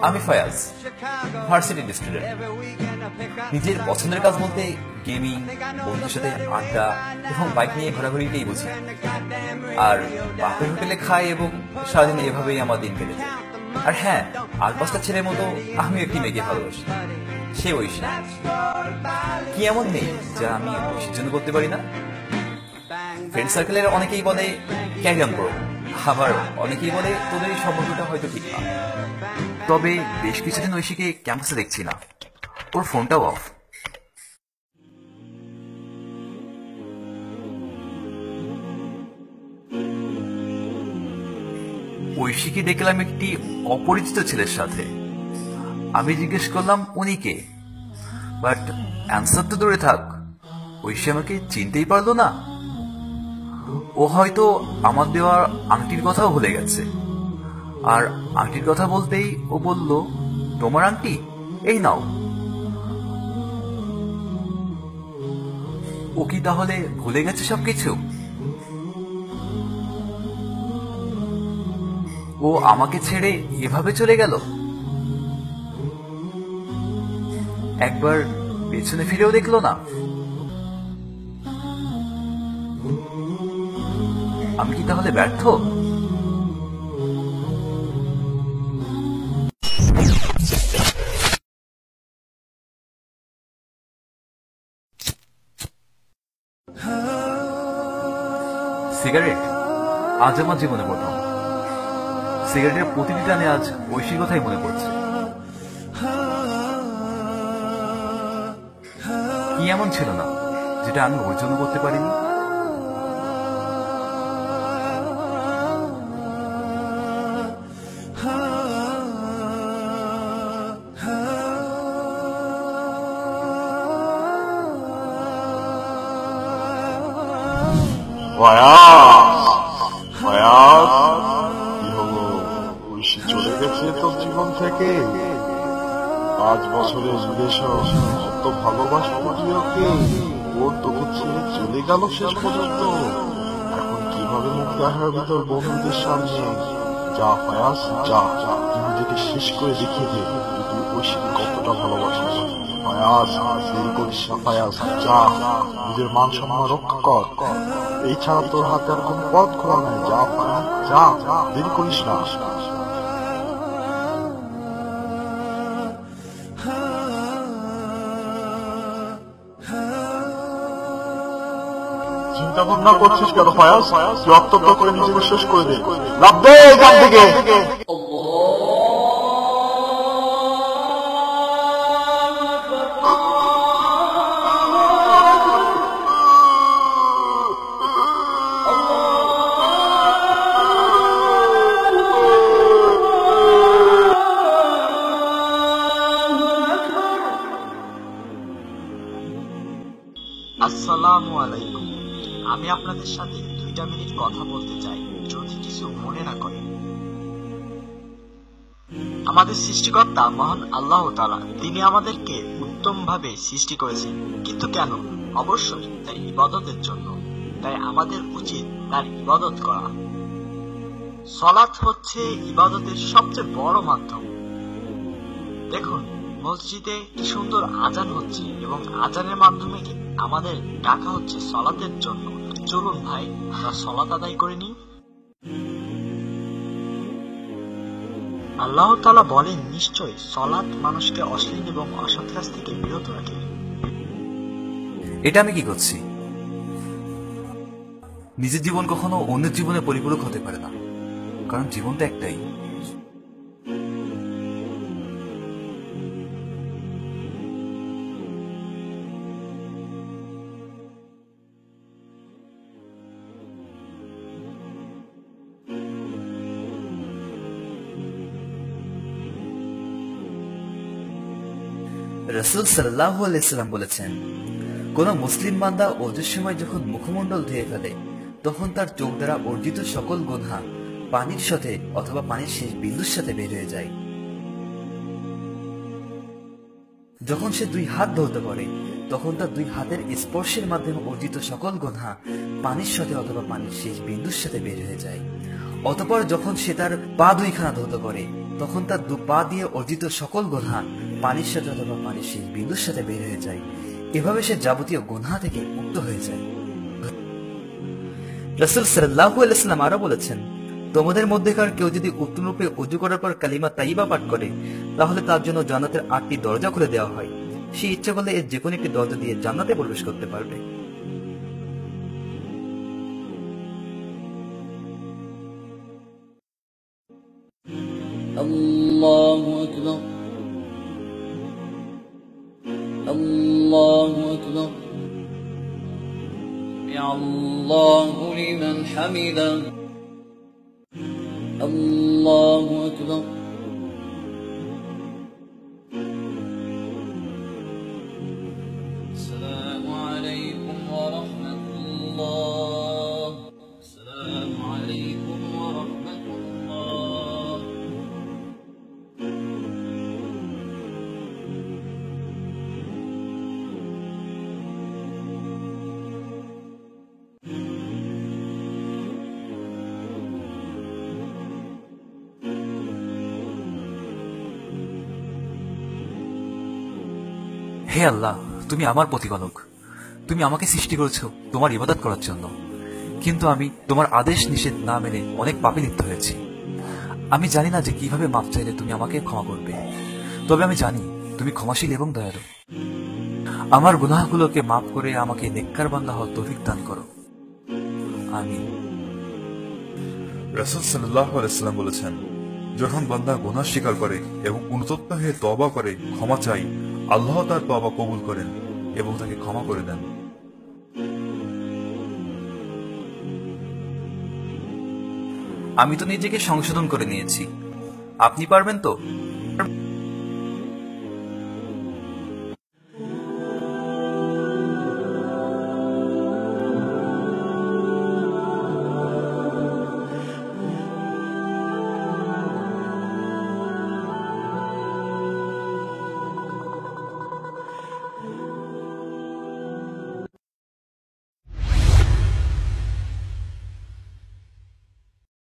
আমি Fayaz, varsity student. নিজের পছন্দের কাজ বলতে গেমিং, বন্ধুদের সাথে আড্ডা এবং বাইক নিয়ে ঘোরাঘুরিটাই বুঝি। আর বাপের হোটেলে খাই এবং সারাদিন এভাবেই আমার দিন কেটে যায়। আর হ্যাঁ, আর 5টা ছেলের মতো আমি একটি মেয়েকে ভালোবাসি, সে ঐশী। কি এমন নেই যা আমি ঐশীর জন্য করতে পারি না? ফ্রেন্ড সার্কেলের অনেকেই বলে ক্যারি অন করো, আবার অনেকেই বলে তোদের এই সম্পর্কটা হয়তো ঠিক না। তবে বেশ কিছুদিন ঐশীকে ক্যাম্পাসে দেখছি না, ওর ফোনটাও অফ। ঐশীকে দেখলাম একটি অপরিচিত ছেলের সাথে। আমি জিজ্ঞেস করলাম উনি কে, বাট অ্যান্সার তো দূরে থাক, ঐশী আমাকে চিনতেই পারলো না। ও হয়তো আমার দেওয়ার আংটির কথাও ভুলে গেছে। আর আংটির কথা বলতেই ও বলল, তোমার আংটি, এই নাও। ও কি তাহলে ভুলে গেছে সবকিছু? ও আমাকে ছেড়ে এভাবে চলে গেল? একবার পেছনে ফিরেও দেখলো না? আমি কি তাহলে ব্যর্থ? সিগারেট আজ আমার জীবনে প্রথম। সিগারেটের প্রতিটি টানে আজ ঐশীর কথাই মনে পড়ছে। কি এমন ছিল না যেটা আমি ওর জন্য করতে পারিনি? কি হলো, ঐশী চলে গেছে তোর জীবন থেকে? 5 বছরের রিলেশন, অত ভালোবাসা বুঝি ওকে, ওর তোকে ছেড়ে চলে গেল শেষ পর্যন্ত। এখন কিভাবে মুখ দেখাবি তোর বন্ধুদের সামনে? যা ফয়াজ, যা, নিজেকে শেষ করে দেখিয়ে দে তুই ঐশীকে কতটা ভালোবাসিস। ফয়াজ, দেরি করিস না ফয়াজ, যা, নিজের মান সম্মান রক্ষা কর। এই ছাড়া তোর হাতে আর কোন পথ খোলা নাই। যা ফয়াজ, যা, দেরি করিস না। চিন্তা ভাবনা করছিস কেন ফয়াজ? তুই অত্যন্ত করে নিজেকে শেষ করে দে, লাভ দে এখান থেকে। আসসালামু আলাইকুম। আমি আপনাদের সাথে 2টা মিনিট কথা বলতে চাই, যদি কিছু মনে না করেন। আমাদের সৃষ্টিকর্তা মহান আল্লাহ তাআলা, তিনি আমাদেরকে উত্তম ভাবে সৃষ্টি করেছেন। কিন্তু কেন? অবশ্যই তার ইবাদতের জন্য। তাই আমাদের উচিত তার ইবাদত করা। সালাত হচ্ছে ইবাদতের সবচেয়ে বড় মাধ্যম। দেখুন, মসজিদে কি সুন্দর আজান হচ্ছে এবং আজানের মাধ্যমে আমাদের ডাকা হচ্ছে সালাতের জন্য। চলুন ভাই, আমরা সালাত আদায় করে নিই। আল্লাহ তাআলা বলেন, নিশ্চয় সালাত মানুষকে অশ্লীল এবং অসৎ কাজ থেকে বিরত রাখে। এটা আমি কি করছি? নিজের জীবন কখনো অন্যের জীবনে পরিপূরক হতে পারে না, কারণ জীবন তো একটাই। রাসূল সাল্লাল্লাহু আলাইহি ওয়াসাল্লাম বলেছেন, কোন মুসলিম বান্দা ওযুর সময় যখন মুখমণ্ডল ধুয়ে ফেলে, তখন তার চোখ দ্বারা অর্জিত সকল গুনাহ পানির সাথে অথবা পানির শেষ বিন্দুর সাথে বের হয়ে যায়। যখন সে 2 হাত ধৌত করে, তখন তার 2 হাতের স্পর্শের মাধ্যমে অর্জিত সকল গুনাহ পানির সাথে অথবা পানির শেষ বিন্দুর সাথে বের হয়ে যায়। অতঃপর যখন সে তার পা দুইখানা ধৌত করে, তখন তার দু পা দিয়ে অর্জিত সকল গুনাহ পানির সাথে অথবা পানির সেই বিন্দুর সাথে বের হয়ে যায়। এভাবে সে যাবতীয় গুনাহ থেকে মুক্ত হয়ে যায়। রাসূল সাল্লাল্লাহু আলাইহি ওয়াসাল্লাম আরো বলেছেন, তোমাদের মধ্যেকার কেউ যদি উত্তম রূপে ওযু করার পর কালিমা তাইয়্যিবা পাঠ করে, তাহলে তার জন্য জান্নাতের 8টি দরজা খুলে দেওয়া হয়। সে ইচ্ছা করলে এর যে কোনো একটি দরজা দিয়ে জান্নাতে প্রবেশ করতে পারবে। আল্লাহু আকবার, আল্লাহু আকবার, আল্লাহু লিমান হামিদা, আল্লাহু আকবার। আসসালামু আলাইকুম ওয়া রাহমাতুল্লাহ, আসসালামু আলাইকুম ওয়া রাহমাতুল্লাহ। হে আল্লাহ, তুমি আমার প্রতিপালক। তুমি আমাকে সৃষ্টি করেছো তোমার ইবাদত করার জন্য, কিন্তু আমি তোমার আদেশ নিষেধ না মেনে অনেক পাপে লিপ্ত হয়েছি। আমি জানি না যে কিভাবে মাপ চাইলে তুমি আমাকে ক্ষমা করবে, তবে আমি জানি তুমি ক্ষমাশীল এবং দয়ালু। আমার গুনাহগুলোকে মাফ করে আমাকে নেককার বান্দা হওয়ার তৌফিক দান করো, আমিন। রাসূল সাল্লাল্লাহু আলাইহি ওয়াসাল্লাম বলেছেন, যখন বান্দা গুনাহ স্বীকার করে এবং অনুতপ্ত হয়ে তওবা করে ক্ষমা চায়, আল্লাহ তার তওবা কবুল করেন এবং তাকে ক্ষমা করে দেন। আমি তো নিজেকে সংশোধন করে নিয়েছি, আপনি পারবেন তো?